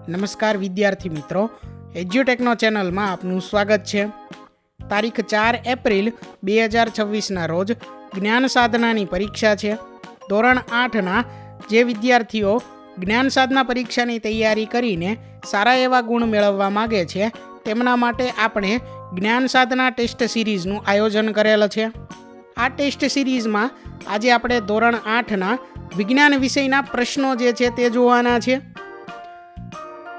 નમસ્કાર વિદ્યાર્થી મિત્રો, એજ્યુટેકનો ચેનલમાં આપનું સ્વાગત છે। તારીખ 4 એપ્રિલ 2026ના રોજ જ્ઞાન સાધનાની પરીક્ષા છે। ધોરણ 8ના જે વિદ્યાર્થીઓ જ્ઞાન સાધના પરીક્ષાની તૈયારી કરીને સારા એવા ગુણ મેળવવા માગે છે તેમના માટે આપણે જ્ઞાન સાધના ટેસ્ટ સિરીઝનું આયોજન કરેલ છે। આ ટેસ્ટ સિરીઝમાં આજે આપણે ધોરણ 8ના વિજ્ઞાન વિષયના પ્રશ્નો જે છે તે જોવાના છે।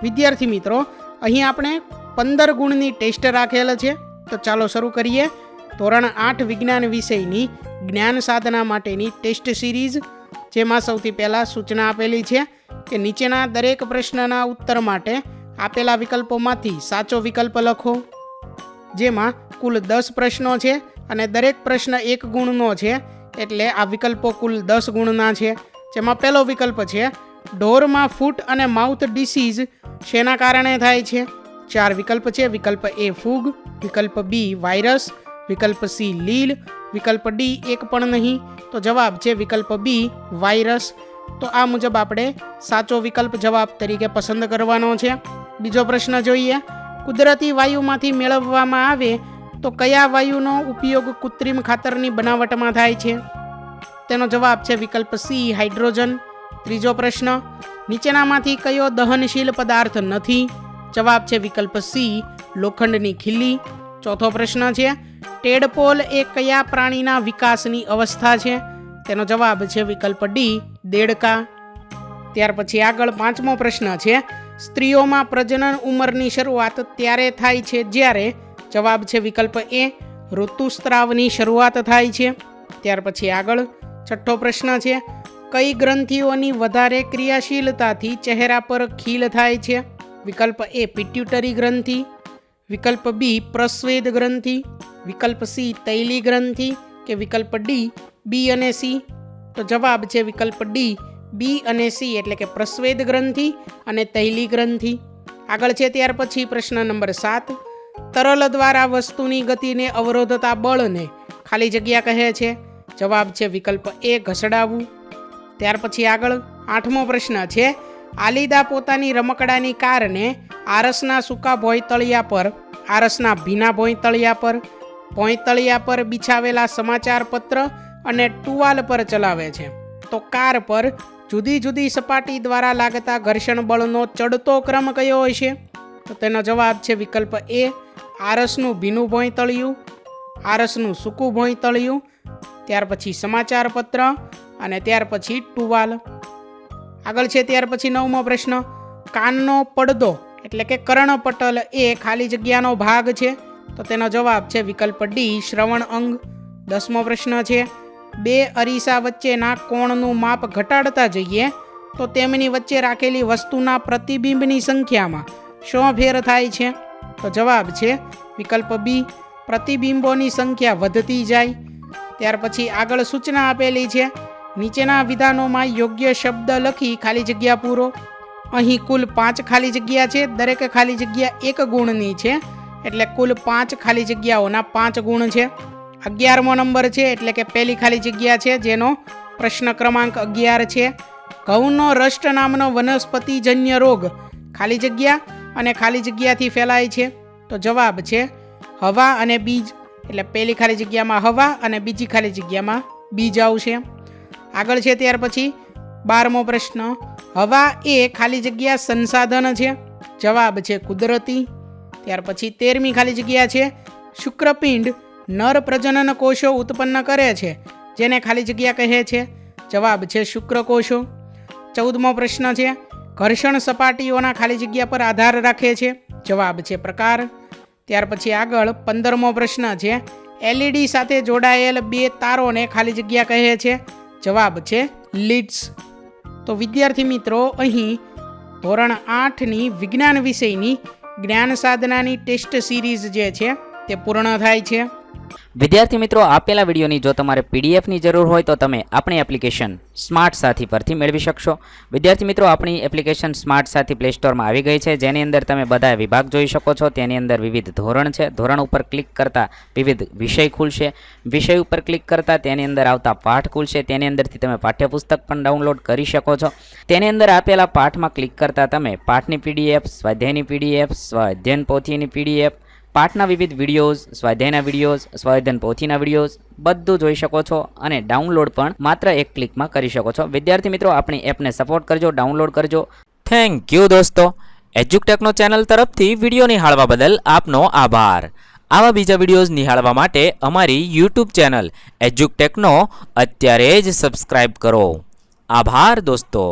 વિદ્યાર્થી મિત્રો, અહીં આપણે 15 ગુણની ટેસ્ટ રાખેલ છે, તો ચાલો શરૂ કરીએ। ધોરણ 8 વિજ્ઞાન વિષયની જ્ઞાન સાધના માટેની ટેસ્ટ સિરીઝ, જેમાં સૌથી પહેલાં સૂચના આપેલી છે કે નીચેના દરેક પ્રશ્નના ઉત્તર માટે આપેલા વિકલ્પોમાંથી સાચો વિકલ્પ લખો। જેમાં કુલ 10 પ્રશ્નો છે અને દરેક પ્રશ્ન 1 ગુણનો છે, એટલે આ વિકલ્પો કુલ 10 ગુણના છે। જેમાં પહેલો વિકલ્પ છે ઢોરમાં ફૂટ અને માઉથ ડિસીઝ શેના કારણે થાય છે? 4 વિકલ્પ છે। વિકલ્પ એ ફૂગ, વિકલ્પ બી વાયરસ, વિકલ્પ સી લીલ, વિકલ્પ ડી એક પણ નહીં। તો જવાબ છે વિકલ્પ બી વાયરસ। તો આ મુજબ આપણે સાચો વિકલ્પ જવાબ તરીકે પસંદ કરવાનો છે। બીજો પ્રશ્ન જોઈએ। કુદરતી વાયુમાંથી મેળવવામાં આવે તો કયા વાયુનો ઉપયોગ કૃત્રિમ ખાતરની બનાવટમાં થાય છે? તેનો જવાબ છે વિકલ્પ સી હાઇડ્રોજન। ત્રીજો પ્રશ્ન, નીચેનામાંથી કયો દહનશીલ પદાર્થ નથી? જવાબ છે વિકલ્પ સી લોખંડની ખીલી। ચોથો પ્રશ્ન છે ટેડપોલ એ કયા પ્રાણીના વિકાસની અવસ્થા છે? તેનો જવાબ છે વિકલ્પ ડી દેડકા। ત્યાર પછી આગળ 5મો પ્રશ્ન છે સ્ત્રીઓમાં પ્રજનન ઉંમરની શરૂઆત ત્યારે થાય છે જ્યારે? જવાબ છે વિકલ્પ એ ઋતુસ્ત્રાવની શરૂઆત થાય છે। ત્યાર પછી આગળ 6થો પ્રશ્ન છે કઈ ગ્રંથિઓની વધારે ક્રિયાશીલતાથી ચહેરા પર ખીલ થાય છે? વિકલ્પ એ પિટ્યુટરી ગ્રંથિ, વિકલ્પ બી પ્રસ્વેદ ગ્રંથિ, વિકલ્પ સી તૈલી ગ્રંથિ કે વિકલ્પ ડી બી અને સી? તો જવાબ છે વિકલ્પ ડી બી અને સી, એટલે કે પ્રસ્વેદ ગ્રંથિ અને તૈલી ગ્રંથિ। આગળ છે ત્યાર પછી પ્રશ્ન નંબર 7, તરલ દ્વારા વસ્તુની ગતિને અવરોધતા બળને ખાલી જગ્યા કહે છે? જવાબ છે વિકલ્પ એ ઘસડાવવું। ત્યાર પછી આગળ 8મો પ્રશ્ન છે આલિદા પોતાની રમકડાની કારને આરસના સૂકા ભોંયતળિયા પર, આરસના ભીના ભોંયતળિયા પર બિછાવેલા સમાચાર પત્ર અને ટુવાલ પર ચલાવે છે, તો કાર પર જુદી જુદી સપાટી દ્વારા લાગતા ઘર્ષણ બળનો ચડતો ક્રમ કયો હશે? તો તેનો જવાબ છે વિકલ્પ એ આરસનું ભીનું ભોંયતળિયું, આરસનું સૂકું ભોંયતળિયું, ત્યાર પછી સમાચાર પત્ર અને ત્યાર પછી ટુવાલ। આગળ છે ત્યાર પછી 9મો પ્રશ્ન કાનનો પડદો એટલે કે કર્ણપટલ એ ખાલી જગ્યાનો ભાગ છે? તો તેનો જવાબ છે વિકલ્પ ડી શ્રવણ અંગ। 10મો પ્રશ્ન છે બે અરીસા વચ્ચેના કોણનું માપ ઘટાડતા જઈએ તો તેમની વચ્ચે રાખેલી વસ્તુના પ્રતિબિંબની સંખ્યામાં શું ફેર થાય છે? તો જવાબ છે વિકલ્પ બી પ્રતિબિંબોની સંખ્યા વધતી જાય। ત્યાર પછી આગળ સૂચના આપેલી છે નીચેના વિધાનોમાં યોગ્ય શબ્દ લખી ખાલી જગ્યા પૂરો। અહીં કુલ 5 ખાલી જગ્યા છે, દરેક ખાલી જગ્યા 1 ગુણની છે, એટલે કુલ 5 ખાલી જગ્યાઓના 5 ગુણ છે। 11મો નંબર છે, એટલે કે પહેલી ખાલી જગ્યા છે જેનો પ્રશ્ન ક્રમાંક 11 છે ઘઉંનો રષ્ટ નામનો વનસ્પતિજન્ય રોગ ખાલી જગ્યા અને ખાલી જગ્યાથી ફેલાય છે? તો જવાબ છે હવા અને બીજ, એટલે પહેલી ખાલી જગ્યામાં હવા અને બીજી ખાલી જગ્યામાં બીજ આવશે। આગળ છે ત્યાર પછી 12મો પ્રશ્ન હવા એ ખાલી જગ્યા સંસાધન છે? જવાબ છે કુદરતી। ત્યાર પછી 13મી ખાલી જગ્યા છે શુક્રપિંડ નર પ્રજનન કોષો ઉત્પન્ન કરે છે, જેને ખાલી જગ્યા કહે છે? જવાબ છે શુક્રકોષો। 14મો પ્રશ્ન છે ઘર્ષણ સપાટીઓના ખાલી જગ્યા પર આધાર રાખે છે? જવાબ છે પ્રકાર। ત્યાર પછી આગળ 15મો પ્રશ્ન છે એલઈડી સાથે જોડાયેલ 2 તારોને ખાલી જગ્યા કહે છે? જવાબ છે લીડ્સ। તો વિદ્યાર્થી મિત્રો, અહીં ધોરણ 8ની વિજ્ઞાન વિષયની જ્ઞાન સાધનાની ટેસ્ટ સિરીઝ જે છે તે પૂર્ણ થાય છે। વિદ્યાર્થી મિત્રો, આપેલા વિડીયોની જો તમારે પીડીએફની જરૂર હોય તો તમે આપણી એપ્લિકેશન સ્માર્ટ સાથી પરથી મેળવી શકશો. વિદ્યાર્થી મિત્રો, આપણી એપ્લિકેશન સ્માર્ટ સાથી પ્લે સ્ટોરમાં આવી ગઈ છે, જેની અંદર તમે બધા વિભાગ જોઈ શકો છો. તેની અંદર વિવિધ ધોરણ છે. ધોરણ ઉપર ક્લિક કરતાં વિવિધ વિષય ખુલશે. વિષય ઉપર ક્લિક કરતાં તેની અંદર આવતા પાઠ ખુલશે. તેની અંદરથી તમે પાઠ્યપુસ્તક પણ ડાઉનલોડ કરી શકો છો. તેની અંદર આપેલા પાઠમાં ક્લિક કરતાં તમે પાઠની પીડીએફ, સ્વાધ્યાયની પીડીએફ, સ્વાધ્યાયન પોથીની પીડીએફ, પાઠના વિવિધ વિડીયોઝ, સ્વાધ્યાયના વિડીયોઝ, સ્વાધ્યાયન પોથીના વિડીયોઝ બધું જોઈ શકો છો અને ડાઉનલોડ પણ માત્ર એક ક્લિકમાં કરી શકો છો. વિદ્યાર્થી મિત્રો, આપણી એપને સપોર્ટ કરજો, ડાઉનલોડ કરજો. થેન્ક યુ દોસ્તો. એજ્યુકટેકનો ચેનલ તરફથી વિડીયો નિહાળવા બદલ આપનો આભાર. આવા બીજા વિડીયોઝ નિહાળવા માટે અમારી યુટ્યુબ ચેનલ એજ્યુકટેકનો અત્યારે જ સબસ્ક્રાઇબ કરો. આભાર દોસ્તો.